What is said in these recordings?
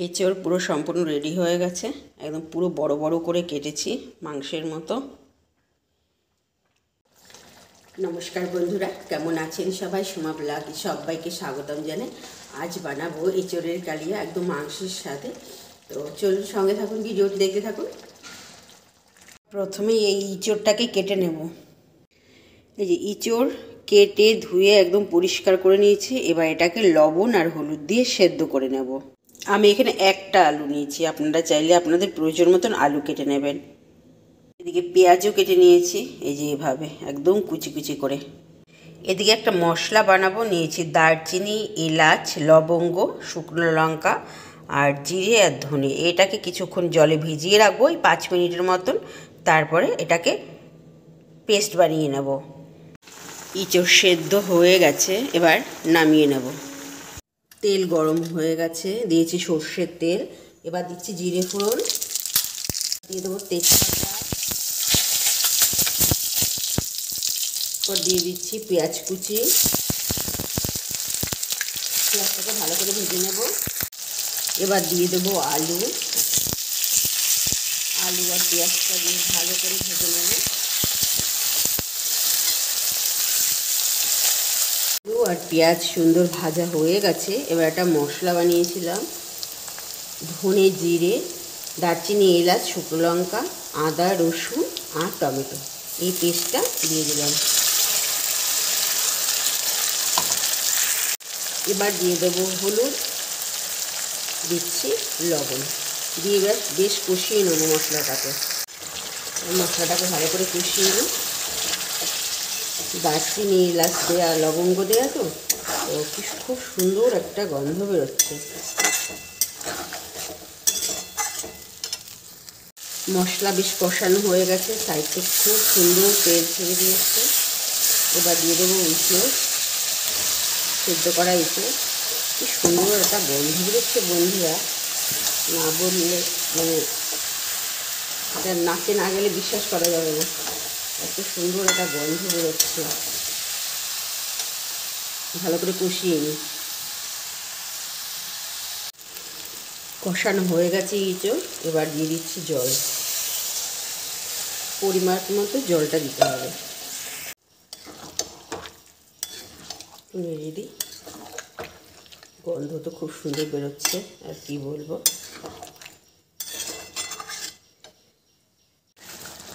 এঁচোড় পুরো সম্পূর্ণ রেডি হয়ে গেছে। একদম পুরো বড় বড় করে কেটেছি মাংসের মতো। নমস্কার বন্ধুরা, কেমন আছেন সবাই? সোমা ব্লগে সবাইকে স্বাগতম জানাই। আজ বানাবো এঁচোড়ের কালিয়া একদম মাংসের সাথে। তো চলুন, সঙ্গে থাকুন, ভিডিওটি দেখতে থাকুন। প্রথমে এই ইঁচোড়টাকে কেটে নেব। এই যে ইঁচোড় কেটে ধুয়ে একদম পরিষ্কার করে নিয়েছি। এবার এটাকে লবণ আর হলুদ দিয়ে সেদ্ধ করে নেব। আমি এখানে একটা আলু নিয়েছি, আপনারা চাইলে আপনাদের প্রয়োজন মতন আলু কেটে নেবেন। এদিকে পেঁয়াজও কেটে নিয়েছি, এই যে এভাবে একদম কুচি কুচি করে। এদিকে একটা মশলা বানাবো, নিয়েছি দারচিনি, এলাচ, লবঙ্গ, শুকনো লঙ্কা আর জিরে আর ধনে। এটাকে কিছুক্ষণ জলে ভিজিয়ে রাখবো, এই 5 মিনিটের মতন। তারপরে এটাকে পেস্ট বানিয়ে নেব। ইঁচড় সেদ্ধ হয়ে গেছে, এবার নামিয়ে নেব। তেল গরম হয়ে গেছে, দিয়েছি সর্ষের তেল। এবার দিচ্ছি জিরে ফোড়ন, দিয়ে দেবো তেজপাতা, এরপর দিয়ে দিচ্ছি পেঁয়াজ কুচি। পেঁয়াজটাকে ভালো করে ভেজে নেব। এবার দিয়ে দেবো আলু আর পেঁয়াজটা দিয়ে ভালো করে ভেজে নেব। আলু আর পেঁয়াজ সুন্দর ভাজা হয়ে গেছে। এবার একটা মশলা বানিয়েছিলাম, ধনে, জিরে, দারচিনি, এলাচ, শুকনো লঙ্কা, আদা, রসুন আর টমেটো, এই পেস্টটা দিয়ে দিলাম। এবার দিয়ে দেবো হলুদ, দিচ্ছি লবণ, দিয়ে বেশ কষিয়ে নেবো মশলাটাকে। ভালো করে কষিয়ে নিই। দারচিনি, এলাচ দেওয়া, লবঙ্গ দেওয়া, তো খুব সুন্দর একটা গন্ধ বেরোচ্ছে। মশলা বেশ কষানো হয়ে গেছে, সাইড থেকে খুব সুন্দর তেল ছেড়ে দিয়েছে। এবার দিয়ে দেবো ইঁচড়, সেদ্ধ করা ইঁচড়। কি সুন্দর একটা গন্ধ বেরোচ্ছে বন্ধুরা, না বললে মানে এটা নাকে না গেলে বিশ্বাস করা যাবে না, এত সুন্দর একটা গন্ধ বেরোচ্ছে। ভালো করে কষিয়ে নিই। কষানো হয়ে গেছে ইঁচড়, এবার দিয়ে দিচ্ছি জল। পরিমাণ মতো জলটা দিতে হবে। নেড়ে দিই। গন্ধ তো খুব সুন্দর বেরোচ্ছে, আর কি বলবো।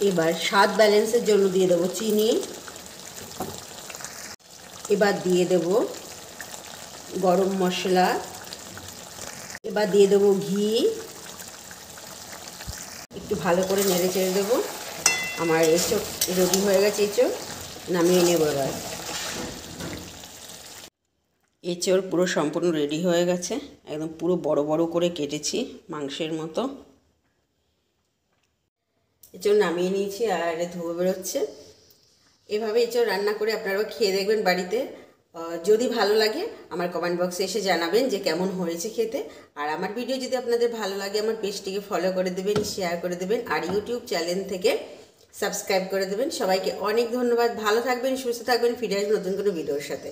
এবার স্বাদ ব্যালেন্সের জন্য দিয়ে দেবো চিনি। এবার দিয়ে দেব গরম মশলা। এবার দিয়ে দেবো ঘি। একটু ভালো করে নেড়ে চেড়ে দেবো। আমার এঁচড় রেডি হয়ে গেছে, এঁচড় নামিয়ে নেব। এবার এঁচড় পুরো সম্পূর্ণ রেডি হয়ে গেছে। একদম পুরো বড় বড় করে কেটেছি মাংসের মতো। এঁচড় নামিয়ে নিয়েছি আর ধুয়ে বেরোচ্ছে। এভাবে এঁচড় রান্না করে আপনারাও খেয়ে দেখবেন বাড়িতে। যদি ভালো লাগে আমার কমেন্ট বক্সে এসে জানাবেন যে কেমন হয়েছে খেতে। আর আমার ভিডিও যদি আপনাদের ভালো লাগে আমার পেজটিকে ফলো করে দেবেন, শেয়ার করে দেবেন, আর ইউটিউব চ্যানেল থেকে সাবস্ক্রাইব করে দেবেন। সবাইকে অনেক ধন্যবাদ। ভালো থাকবেন, সুস্থ থাকবেন। ফিরে আসবেন নতুন কোনো ভিডিওর সাথে।